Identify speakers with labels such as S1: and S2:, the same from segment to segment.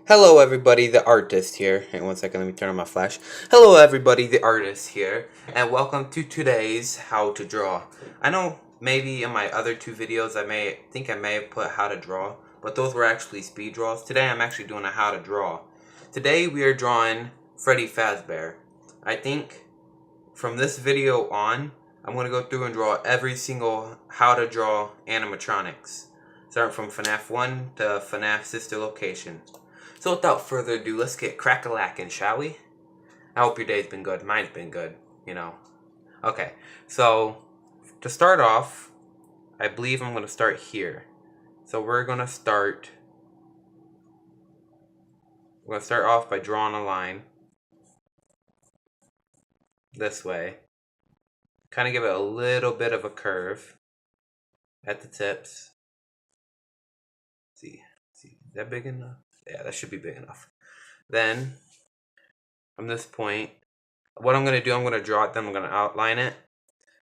S1: Hello everybody, the artist here. Hang on one second, let me turn on my flash. Hello everybody, the artist here, and welcome to today's how to draw. I know maybe in my other two videos I may have put how to draw, but those were actually speed draws. Today I'm actually doing a how to draw. Today we are drawing Freddy Fazbear. I think from this video on, I'm going to go through and draw every single how to draw animatronics. Starting from FNAF 1 to FNAF Sister Location. So without further ado, let's get crack-a-lackin', shall we? I hope your day's been good. Mine's been good, you know. Okay, so to start off, I believe I'm going to start here. So we're going to start off by drawing a line this way. Kind of give it a little bit of a curve at the tips. See, is that big enough? Yeah, that should be big enough. Then, from this point, what I'm going to do, I'm going to draw it, then I'm going to outline it.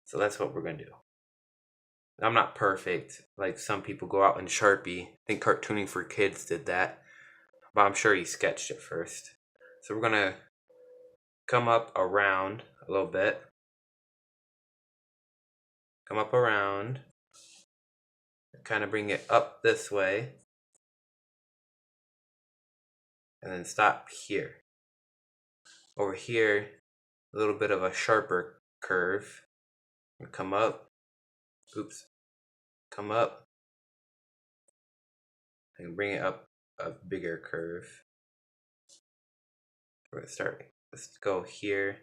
S1: So that's what we're going to do. I'm not perfect, like some people go out and Sharpie. I think Cartooning for Kids did that, but I'm sure he sketched it first. So we're going to come up around a little bit. Come up around. Kind of bring it up this way. And then stop here. Over here, a little bit of a sharper curve. Come up. Oops. Come up. And bring it up a bigger curve. We're going to start. Let's go here.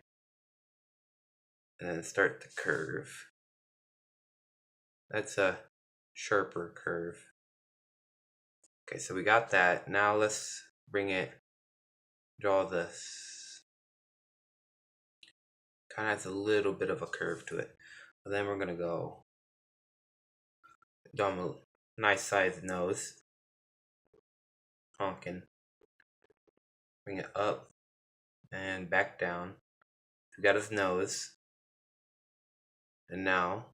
S1: And then start the curve. That's a sharper curve. Okay, so we got that. Now let's bring it, draw this. Kind of has a little bit of a curve to it. But then we're gonna go draw a nice sized nose. Honking. Bring it up and back down. We got his nose. And now,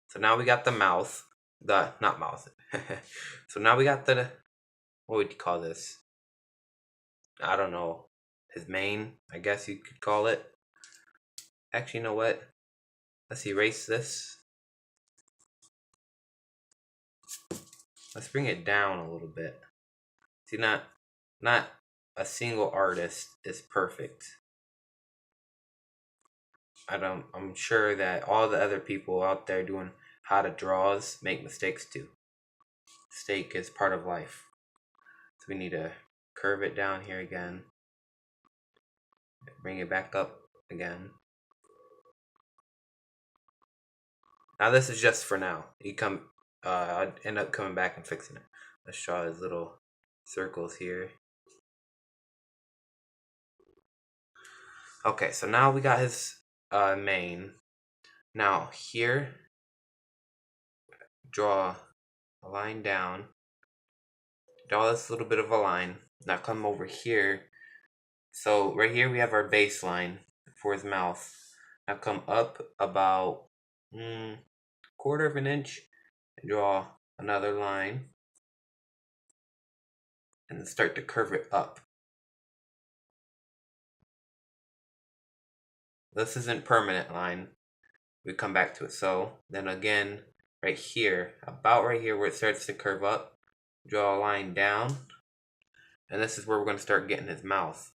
S1: so now we got the mouth. Not mouth. So now we got the, what would you call this? I don't know. His mane, I guess you could call it. Actually, you know what? Let's erase this. Let's bring it down a little bit. See, not a single artist is perfect. I'm sure that all the other people out there doing how to draws make mistakes too. Mistake is part of life. So we need to curve it down here again. Bring it back up again. Now this is just for now. I'd end up coming back and fixing it. Let's draw his little circles here. Okay, so now we got his mane. Now here, draw a line down. Draw this little bit of a line. Now come over here. So right here we have our baseline for his mouth. Now come up about quarter of an inch and draw another line. And then start to curve it up. This isn't permanent line. We come back to it. So then again, right here, about right here where it starts to curve up, draw a line down. And this is where we're going to start getting his mouth.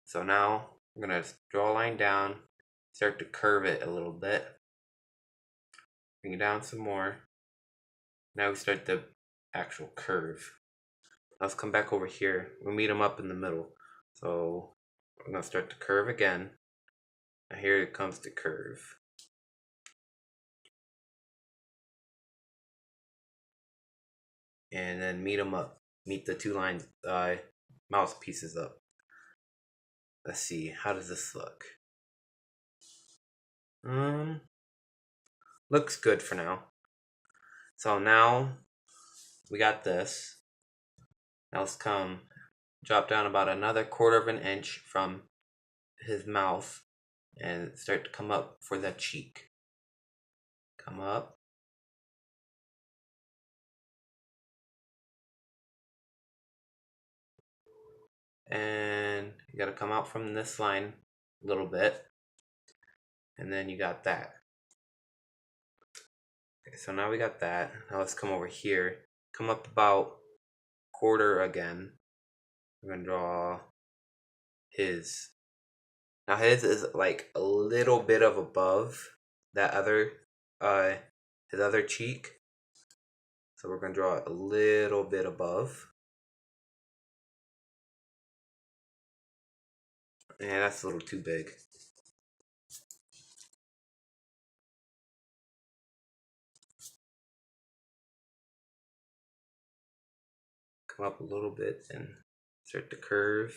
S1: So now we're going to draw a line down, start to curve it a little bit. Bring it down some more. Now we start the actual curve. Let's come back over here. We'll meet them up in the middle. So we're going to start to curve again. Now here it comes the curve. And then meet them up. Meet the two lines, mouse pieces up. Let's see, how does this look? Looks good for now. So now we got this. Now let's drop down about another quarter of an inch from his mouth and start to come up for the cheek. Come up. And you gotta come out from this line a little bit. And then you got that. Okay, so now we got that. Now let's come over here. Come up about quarter again. We're gonna draw his. Now his is like a little bit of above that other, his other cheek. So we're gonna draw it a little bit above. Yeah, that's a little too big. Come up a little bit and start to curve.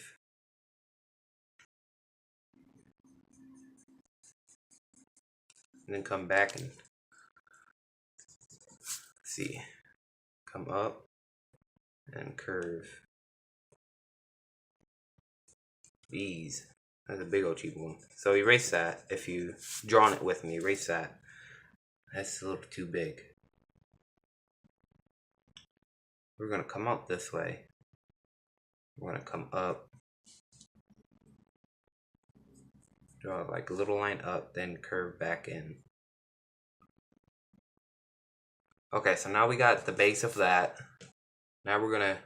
S1: And then come back and see. Come up and curve. Bees. That's a big old cheap one. So erase that. If you drawn it with me, erase that. That's a little too big. We're gonna come out this way. We're gonna come up. Draw like a little line up, then curve back in. Okay, so now we got the base of that. Now we're gonna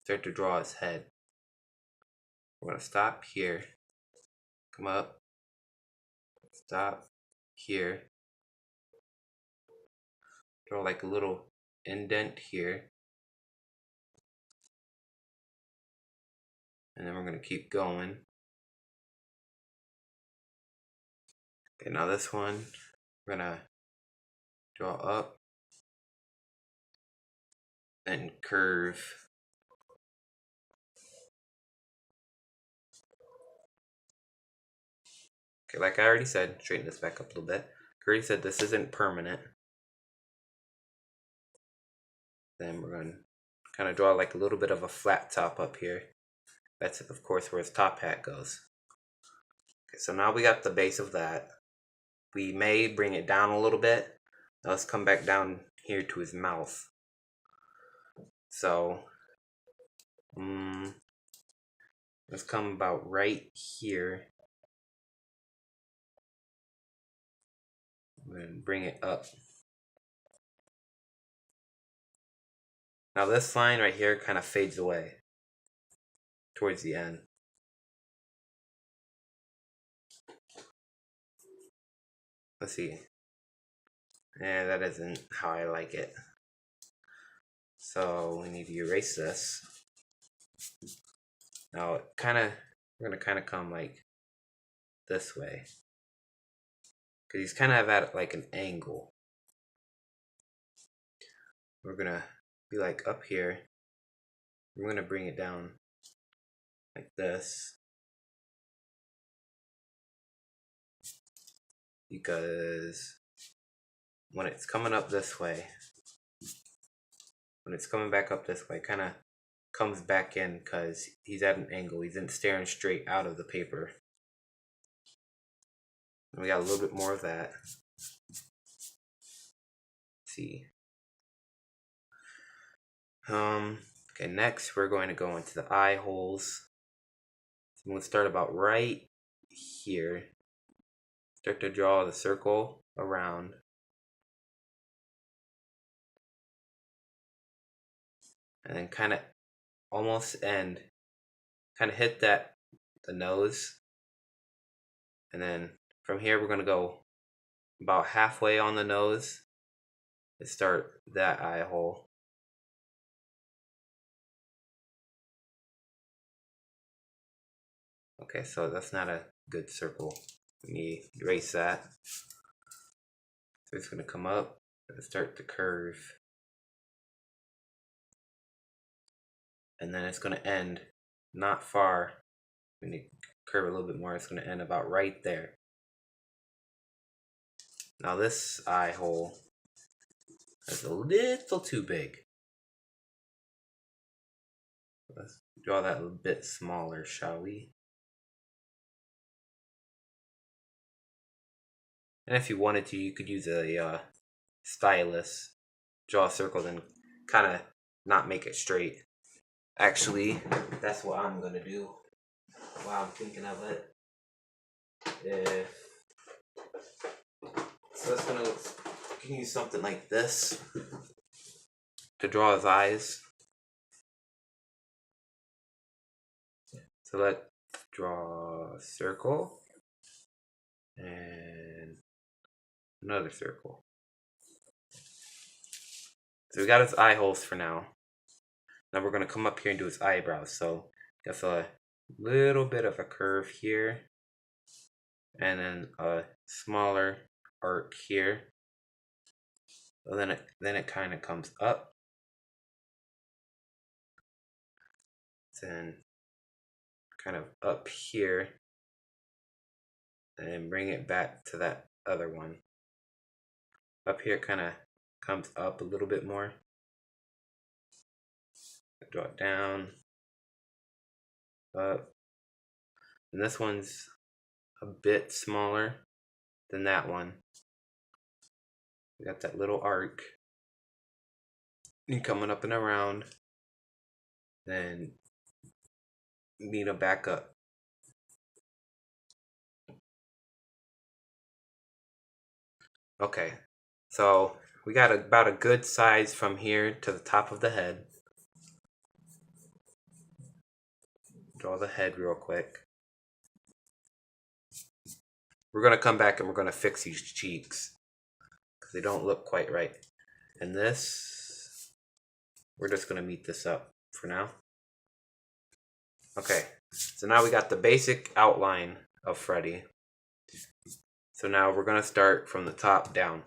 S1: start to draw his head. We're gonna stop here. Come up. Stop here. Draw like a little indent here. And then we're gonna keep going. Okay, now this one, we're gonna draw up and curve. Okay, like I already said, straighten this back up a little bit. I already said this isn't permanent. Then we're gonna kind of draw like a little bit of a flat top up here. That's of course where his top hat goes. Okay, so now we got the base of that. We may bring it down a little bit. Now let's come back down here to his mouth. So, let's come about right here. I'm gonna bring it up. Now this line right here kind of fades away towards the end. Let's see. Yeah, that isn't how I like it. So we need to erase this. Now we're gonna kind of come like this way. Because he's kind of at like an angle. We're gonna be like up here. We're gonna bring it down like this. Because when it's coming up this way, when it's coming back up this way, kind of comes back in because he's at an angle. He's not staring straight out of the paper. And we got a little bit more of that. Let's see. Okay, next we're going to go into the eye holes. So I'm going to start about right here. Start to draw the circle around. And then kind of almost end. Kind of hit the nose. And then from here we're going to go about halfway on the nose to start that eye hole. Okay, so that's not a good circle. Let me erase that. So it's going to come up and start to curve. And then it's going to end not far. When you curve a little bit more, it's going to end about right there. Now this eye hole is a little too big. Let's draw that a bit smaller, shall we? And if you wanted to, you could use a stylus, draw a circle, then kind of not make it straight. Actually, that's what I'm gonna do while I'm thinking of it. If so, it's gonna look. You can use something like this to draw his eyes. So let's draw a circle and another circle. So we got his eye holes for now. Now we're gonna come up here and do his eyebrows. So that's a little bit of a curve here, and then a smaller arc here. So then it kind of comes up, then kind of up here, and then bring it back to that other one. Up here kind of comes up a little bit more. Draw it down, up. And this one's a bit smaller than that one. We got that little arc. And coming up and around. Then meet them back up. Okay, so we got about a good size from here to the top of the head. Draw the head real quick. We're gonna come back and we're gonna fix these cheeks because they don't look quite right. And this, we're just gonna meet this up for now. Okay, so now we got the basic outline of Freddy. So now we're gonna start from the top down.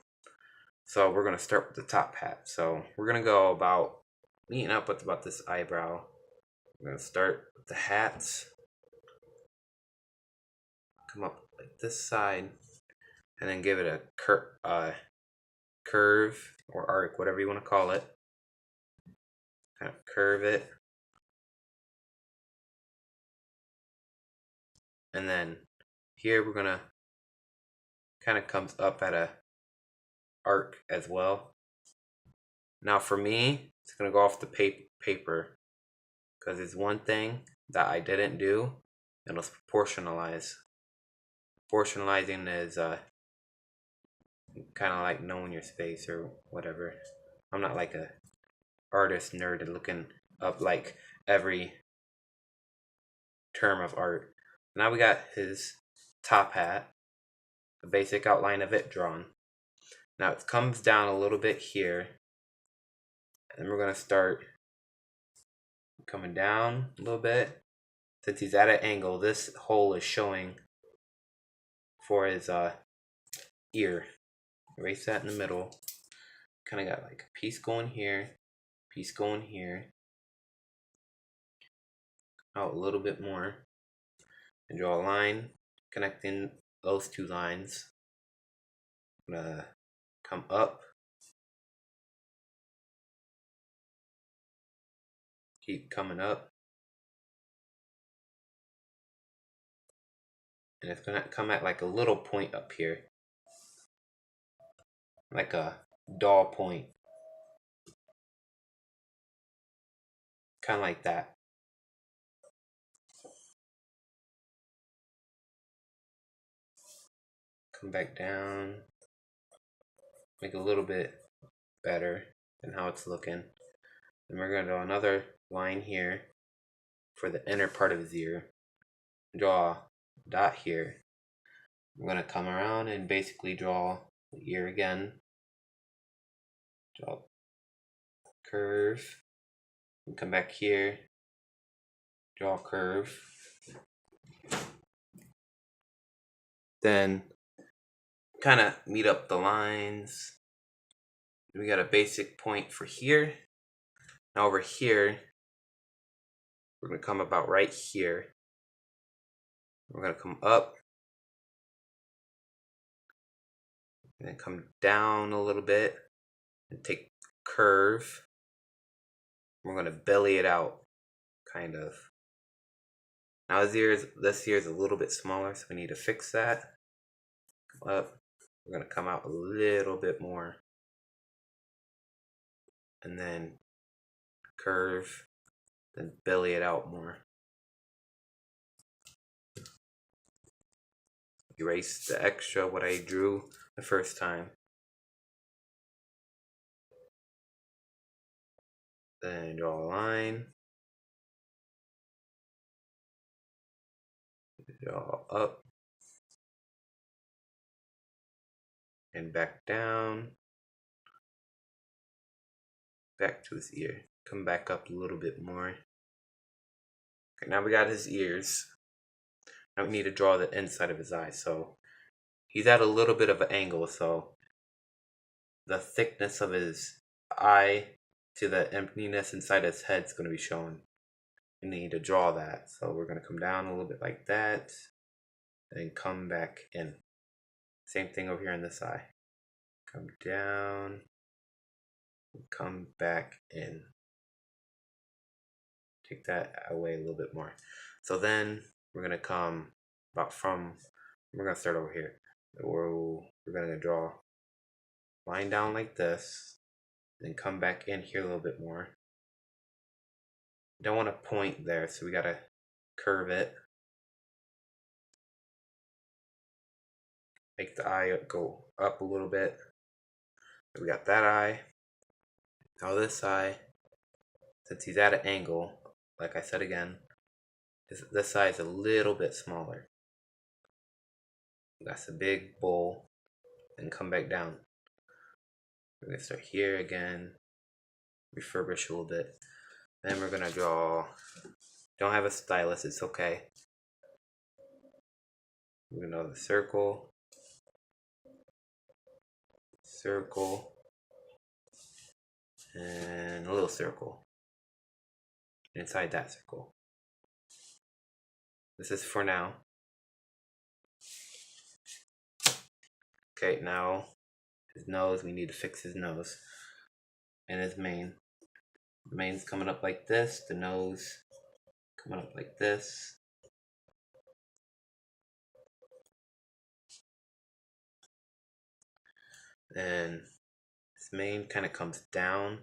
S1: So we're gonna start with the top hat. So we're gonna go about meeting up with about this eyebrow. We're gonna start with the hats. Come up like this side, and then give it a curve or arc, whatever you want to call it. Kind of curve it, and then here we're gonna kind of comes up at a arc as well. Now for me, it's gonna go off the paper because it's one thing that I didn't do, and it's proportionalize. Proportionalizing is kind of like knowing your space or whatever. I'm not like a artist nerd looking up like every term of art. Now we got his top hat, the basic outline of it drawn. Now it comes down a little bit here, and we're gonna start coming down a little bit. Since he's at an angle, this hole is showing for his ear. Erase that in the middle. Kind of got like a piece going here, piece going here. Out a little bit more, and draw a line connecting those two lines. I'm gonna come up, keep coming up, and it's gonna come at like a little point up here, like a doll point, kind of like that. Come back down, make a little bit better than how it's looking. Then we're gonna draw another line here for the inner part of his ear. Draw a dot here. I'm gonna come around and basically draw the ear again. Draw a curve. And come back here. Draw a curve. Then kind of meet up the lines. We got a basic point for here. Now over here, we're gonna come about right here. We're gonna come up and then come down a little bit and take curve. We're gonna belly it out, kind of. Now this ear is a little bit smaller, so we need to fix that. Come up. We're gonna come out a little bit more, and then curve, then belly it out more. Erase the extra what I drew the first time. Then draw a line. Draw up and back down. Back to his ear. Come back up a little bit more. Okay, now we got his ears. Now we need to draw the inside of his eye. So he's at a little bit of an angle, so the thickness of his eye to the emptiness inside his head is going to be shown. We need to draw that. So we're going to come down a little bit like that, and come back in. Same thing over here on this eye. Come down, come back in. Take that away a little bit more. So then we're going to come about from, we're going to start over here. We're going to draw line down like this, then come back in here a little bit more. Don't want to point there, so we got to curve it. Make the eye go up a little bit. So we got that eye. Now this eye, since he's at an angle, like I said again, this eye is a little bit smaller. That's a big bowl, and come back down. We're going to start here again, refurbish a little bit. Then we're going to draw, don't have a stylus, it's okay. We're going to draw the circle, circle, and a little circle inside that circle. This is for now. Okay, now his nose, we need to fix his nose and his mane. The mane's coming up like this, the nose coming up like this. Then his mane kind of comes down.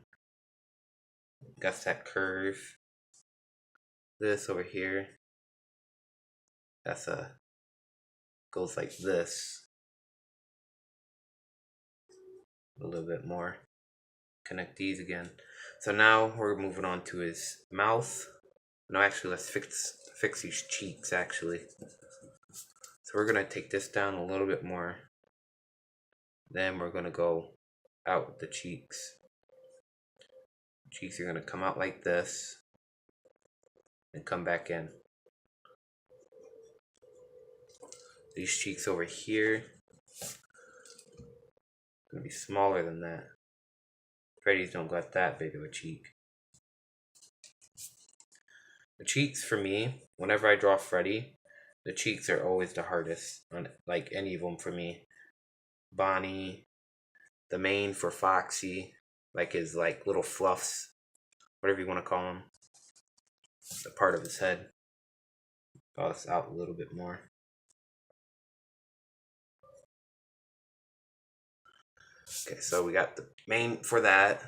S1: Got that curve. This over here, that's goes like this. A little bit more. Connect these again. So now we're moving on to his mouth. No, actually, let's fix these cheeks, actually. So we're going to take this down a little bit more. Then we're going to go out with the cheeks. Cheeks are going to come out like this and come back in. These cheeks over here going to be smaller than that. Freddy's don't got that big of a cheek. The cheeks for me, whenever I draw Freddy, the cheeks are always the hardest on like any of them for me. Bonnie, the mane for Foxy, like his like little fluffs, whatever you want to call them, the part of his head. Draw this out a little bit more. Okay, so we got the mane for that.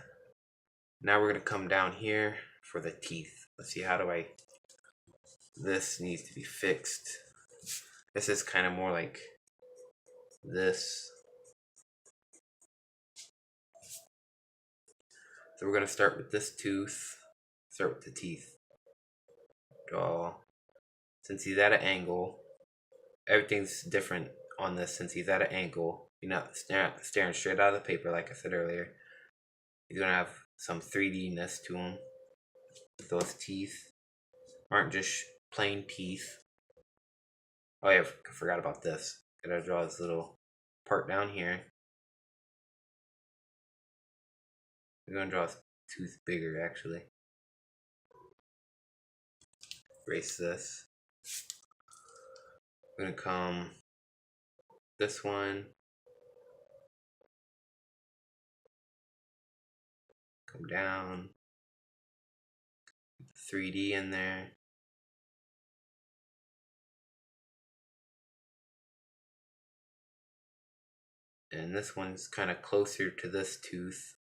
S1: Now we're gonna come down here for the teeth. Let's see, how do I, this needs to be fixed. This is kind of more like this. So we're gonna start with this tooth, start with the teeth. Draw, since he's at an angle, everything's different on this since he's at an angle. You're not staring straight out of the paper like I said earlier. He's gonna have some 3D-ness to him. Those teeth aren't just plain teeth. Oh yeah, I forgot about this. Gotta draw this little part down here. We're gonna draw his tooth bigger actually. Erase this. We're gonna come this one. Come down. 3D in there. And this one's kind of closer to this tooth.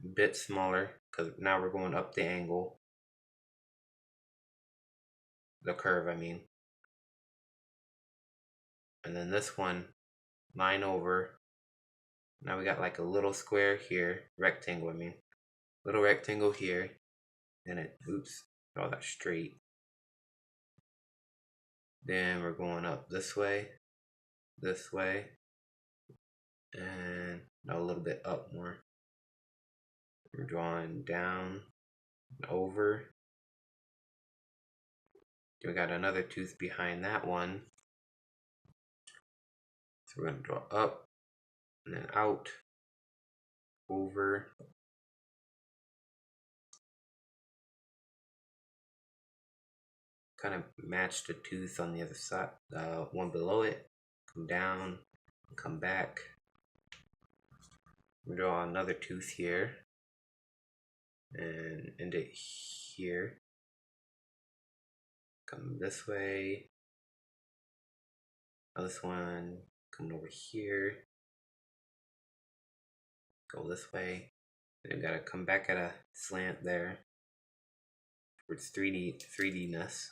S1: A bit smaller, because now we're going up the angle. the curve, I mean. And then this one, line over. Now we got like a little square here, rectangle, I mean. Little rectangle here. And it, oops, draw that straight. Then we're going up this way, and now a little bit up more. We're drawing down and over. Then we got another tooth behind that one. So we're going to draw up and then out, over. Kind of match the tooth on the other side, one below it. Come down, come back. We draw another tooth here and end it here. Come this way. Now this one coming over here. Go this way. Then we gotta come back at a slant there. Towards 3D-ness.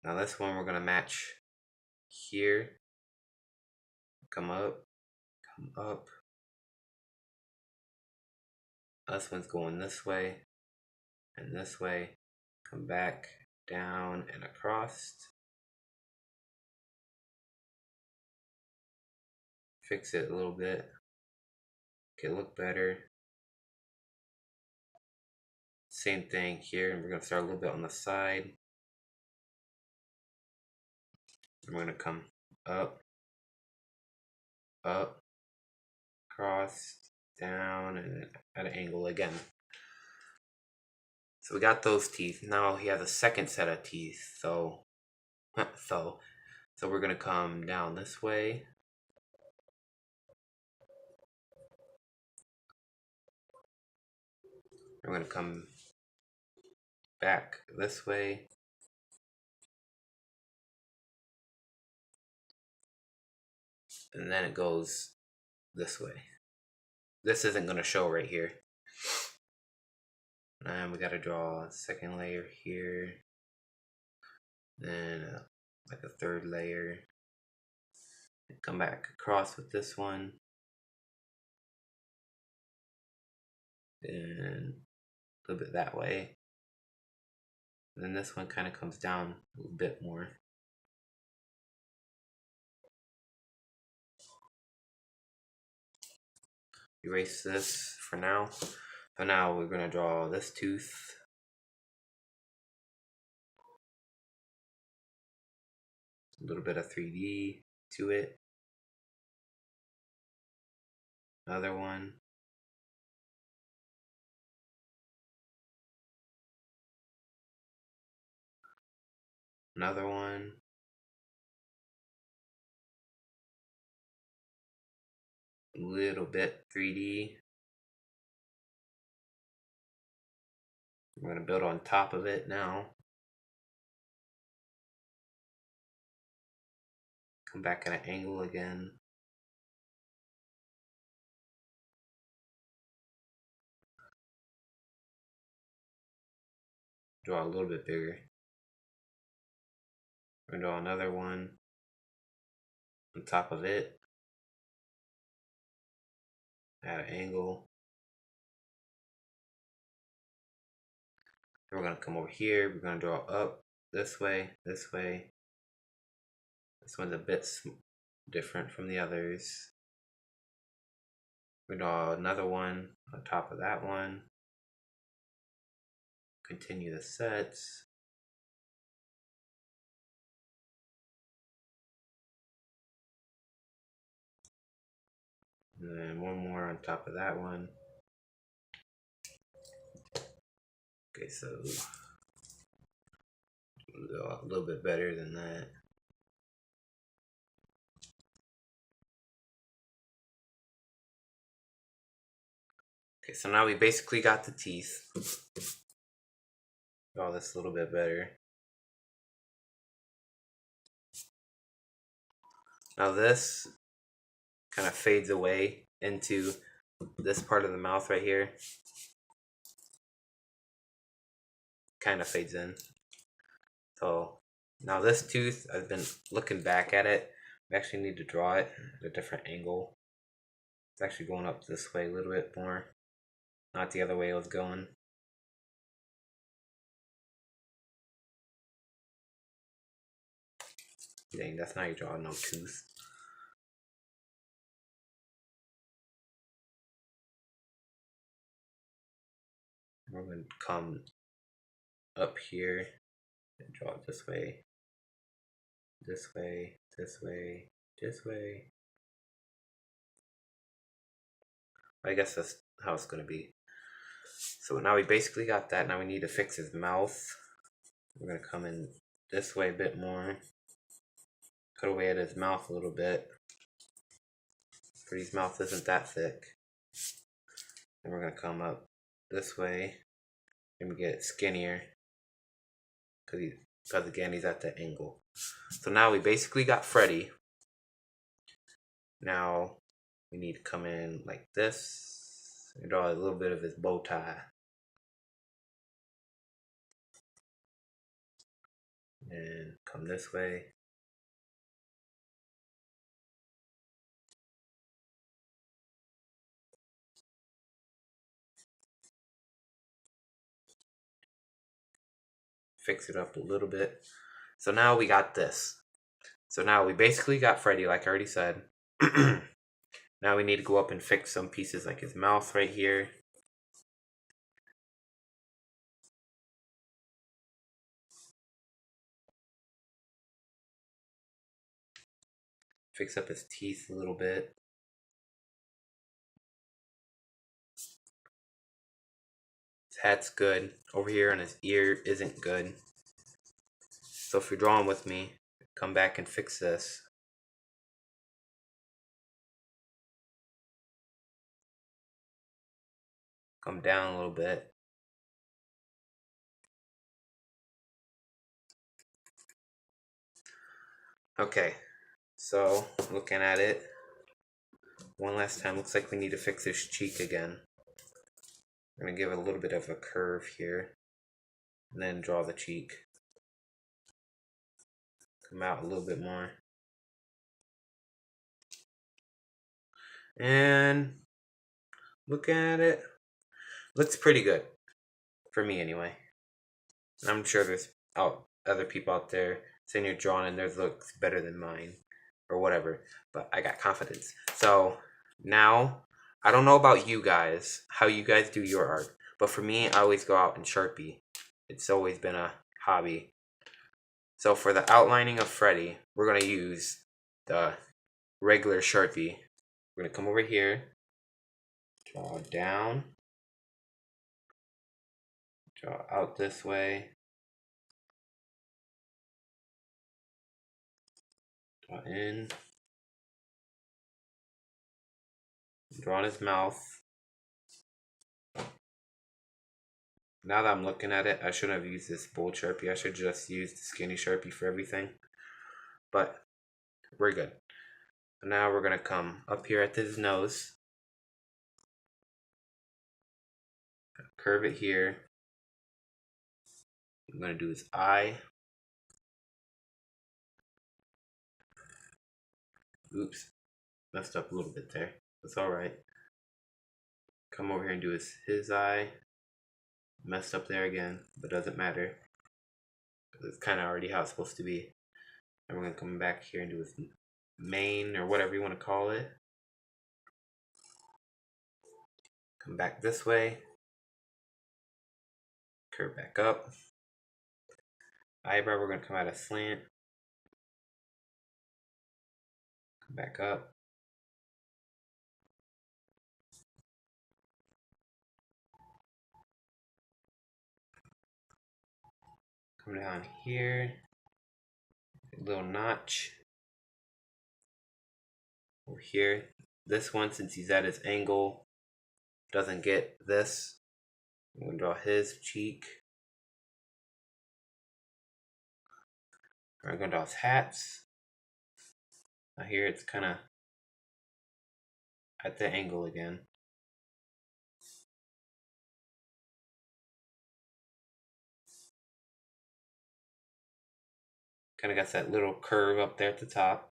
S1: Now this one we're gonna match here. Come up, come up. This one's going this way and this way. Come back, down, and across. Fix it a little bit. Make it look better. Same thing here, and we're gonna start a little bit on the side. And we're gonna come up, up, across, down, and at an angle again. So we got those teeth. Now he has a second set of teeth. So we're gonna come down this way. We're gonna come back this way. And then it goes this way. This isn't gonna show right here. And we gotta draw a second layer here. Then like a third layer. Come back across with this one. Then a little bit that way. And then this one kind of comes down a little bit more. Erase this for now. So now we're gonna draw this tooth. A little bit of 3D to it. Another one. Another one. A little bit 3D. We're gonna build on top of it now. Come back at an angle again. Draw a little bit bigger. We're gonna draw another one on top of it. At an angle. Then we're gonna come over here. We're gonna draw up this way, this way. This one's a bit different from the others. We draw another one on top of that one. Continue the sets. And then one more on top of that one. Okay, so a little bit better than that. Okay, so now we basically got the teeth. Draw this a little bit better. Now this kind of fades away into this part of the mouth right here. Kind of fades in. So now this tooth, I've been looking back at it. We actually need to draw it at a different angle. It's actually going up this way a little bit more, not the other way it was going. Dang, that's not how you draw no tooth. We're going to come up here and draw it this way, this way, this way, this way. I guess that's how it's going to be. So now we basically got that. Now we need to fix his mouth. We're going to come in this way a bit more. Cut away at his mouth a little bit. Freddy's mouth isn't that thick. And we're going to come up this way and we get skinnier. Because again, he's at the angle. So now we basically got Freddy. Now we need to come in like this and draw a little bit of his bow tie. And come this way. Fix it up a little bit. So now we got this. So now we basically got Freddy, like I already said. Now we need to go up and fix some pieces like his mouth right here. Fix up his teeth a little bit. His hat's good. Over here on his ear isn't good. So if you're drawing with me, come back and fix this. Come down a little bit. Okay, so looking at it one last time, looks like we need to fix his cheek again. I'm gonna give it a little bit of a curve here, and then draw the cheek. Come out a little bit more. And looking at it, looks pretty good. For me anyway. I'm sure there's other people out there saying your drawing and theirs looks better than mine. Or whatever. But I got confidence. So now, I don't know about you guys, how you guys do your art. But for me, I always go out and Sharpie. It's always been a hobby. So for the outlining of Freddy, we're going to use the regular Sharpie. We're going to come over here, draw down, draw out this way, draw in, draw on his mouth. Now that I'm looking at it, I shouldn't have used this bold Sharpie. I should just use the skinny Sharpie for everything. But we're good. Now we're going to come up here at his nose. Curve it here. I'm going to do his eye. Oops. Messed up a little bit there. That's alright. Come over here and do his eye. Messed up there again, but doesn't matter. It's kind of already how it's supposed to be. And we're going to come back here and do his mane or whatever you want to call it. Come back this way. Curve back up. Eyebrow, we're going to come out a slant. Come back up. Come down here. A little notch. Over here. This one, since he's at his angle, doesn't get this. I'm going to draw his cheek. I'm going to draw his hats. Now here it's kind of at the angle again. Kind of got that little curve up there at the top.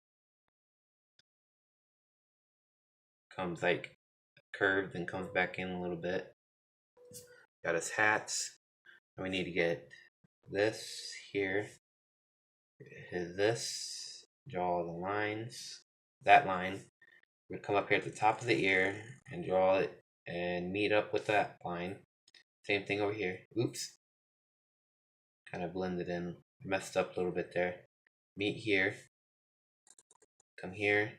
S1: Comes like curved and comes back in a little bit. Got his hats. And we need to get this here. This. Draw the lines. That line. We come up here at the top of the ear and draw it and meet up with that line. Same thing over here. Oops. Kind of blended in. Messed up a little bit there. Meet here. Come here.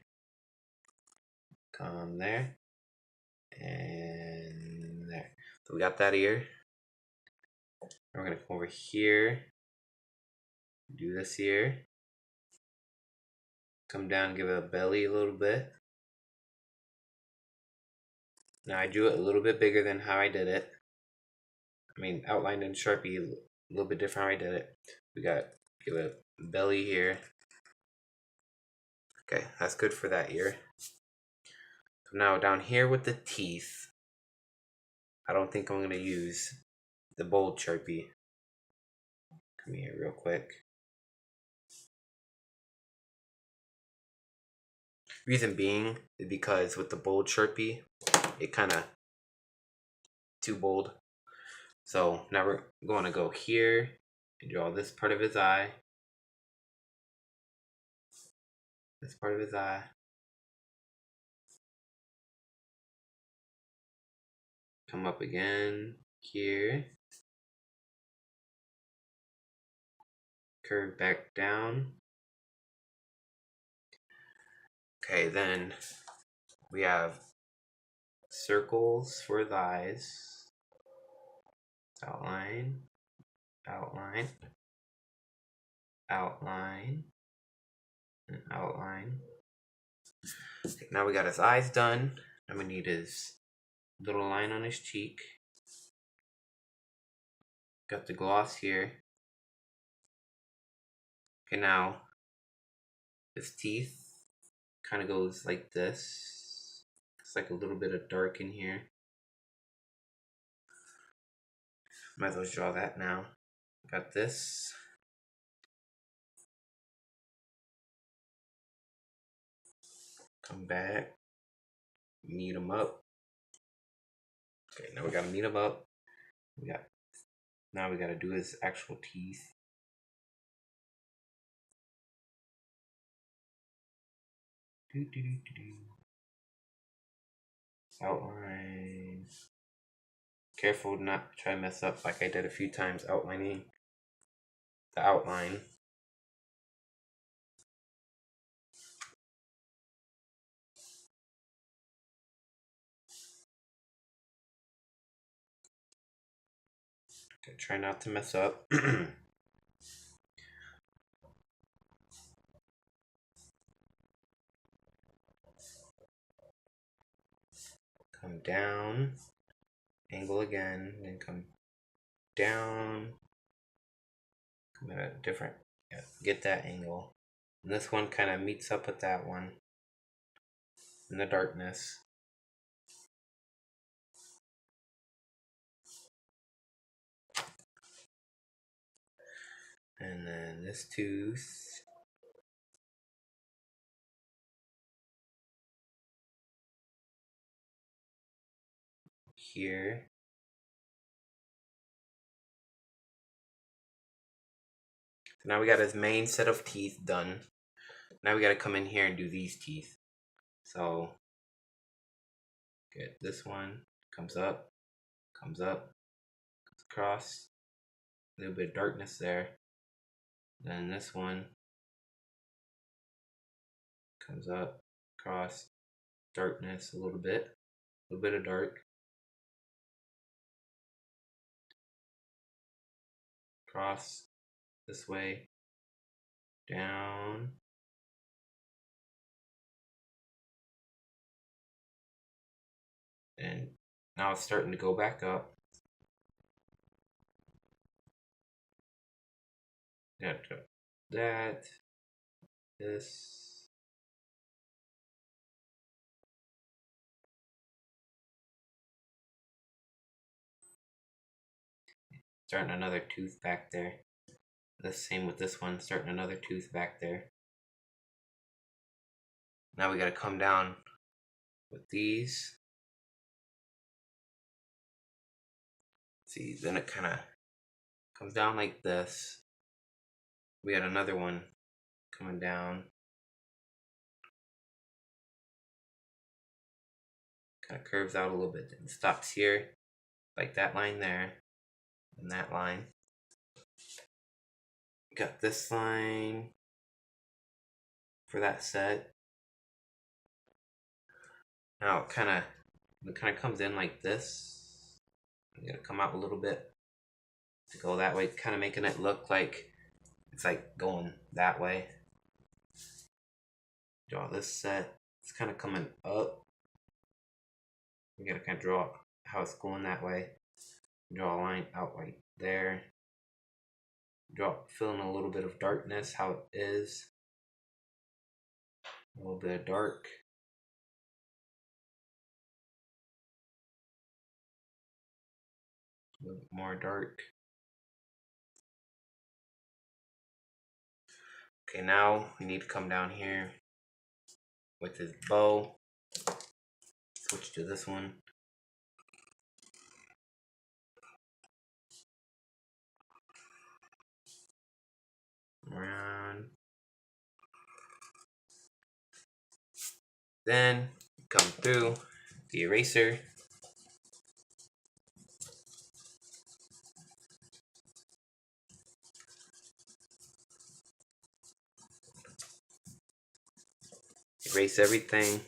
S1: Come there. And there. So we got that ear. We're going to come over here. Do this here. Come down, give it a belly a little bit. Now I drew it a little bit bigger than how I did it. I mean, outlined in Sharpie a little bit different how I did it. We got, give it a belly here. Okay, that's good for that ear. So now down here with the teeth, I don't think I'm going to use the bold Sharpie. Come here real quick. Reason being is because with the bold Sharpie, it kind of too bold. So now we're going to go here and draw this part of his eye. This part of his eye. Come up again here. Curve back down. Okay, then we have circles for his eyes. Outline, outline, outline, and outline. Okay, now we got his eyes done. And we need his little line on his cheek. Got the gloss here. Okay, now his teeth kind of goes like this. It's like a little bit of dark in here. Might as well draw that now. Got this. Come back. Meet them up. Okay, now we gotta meet them up. Now we gotta do his actual teeth. Outline. Careful not to try to mess up like I did a few times outlining the outline. Okay, try not to mess up. Come down, angle again, then come down, come at a different, yeah, get that angle. And this one kind of meets up with that one in the darkness. And then this tooth. Here. So now we got his main set of teeth done. Now we got to come in here and do these teeth. So get this one, comes up, comes across, a little bit of darkness there. Then this one comes up, across, darkness a little bit of dark. Cross this way, down. And now it's starting to go back up. That, this. Starting another tooth back there. The same with this one, starting another tooth back there. Now we gotta come down with these. See, then it kind of comes down like this. We got another one coming down. Kind of curves out a little bit and stops here, like that line there, and that line. Got this line for that set. Now it kind of comes in like this. I'm gonna come out a little bit to go that way, kind of making it look like it's like going that way. Draw this set. It's kind of coming up. We gotta kind of draw how it's going that way. Draw a line out right there. Fill in a little bit of darkness, how it is. A little bit of dark. A little bit more dark. Okay, now we need to come down here with his bow. Switch to this one. Around. Then come through the eraser. Erase everything.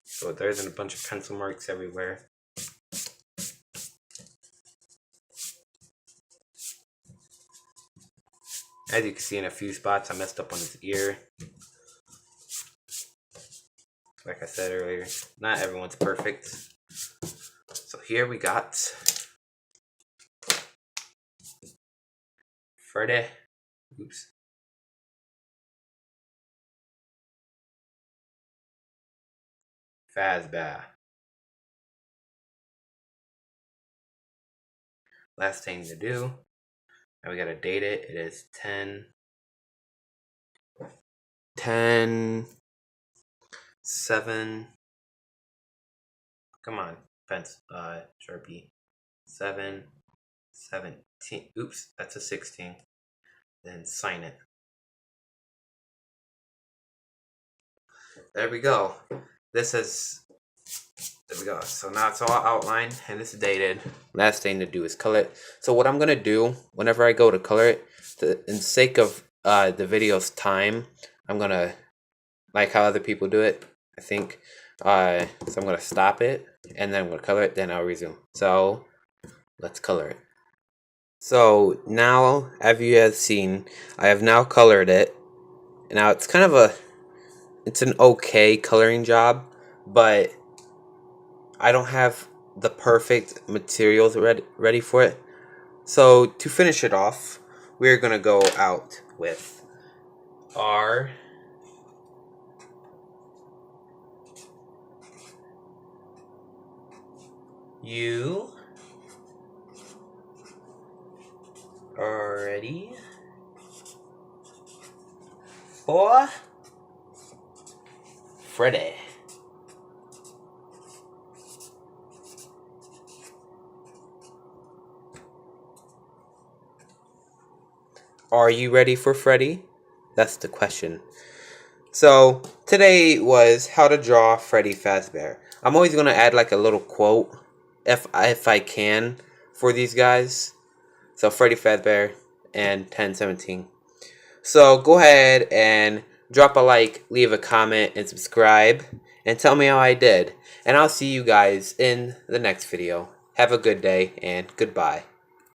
S1: So there isn't a bunch of pencil marks everywhere. As you can see in a few spots, I messed up on his ear. Like I said earlier, not everyone's perfect. So here we got Freddy. Fazbear. Last thing to do. Now we gotta date it. It is 10 7. Come on, Sharpie. 7 17. Oops, that's a 16. Then sign it. There we go. There we go. So now it's all outlined and it's dated. Last thing to do is color it. So what I'm gonna do whenever I go to color it, in sake of the video's time, I'm gonna, like how other people do it, I think. So I'm gonna stop it and then I'm gonna color it, then I'll resume. So let's color it. So now, as you have seen, I have now colored it. Now it's kind of it's an okay coloring job, but I don't have the perfect materials ready for it. So to finish it off, we're gonna go out with our You are ready for Freddy. Are you ready for Freddy? That's the question. So today was how to draw Freddy Fazbear. I'm always gonna add like a little quote if I can for these guys. So Freddy Fazbear and 1017. So go ahead and drop a like, leave a comment, and subscribe, and tell me how I did. And I'll see you guys in the next video. Have a good day, and goodbye.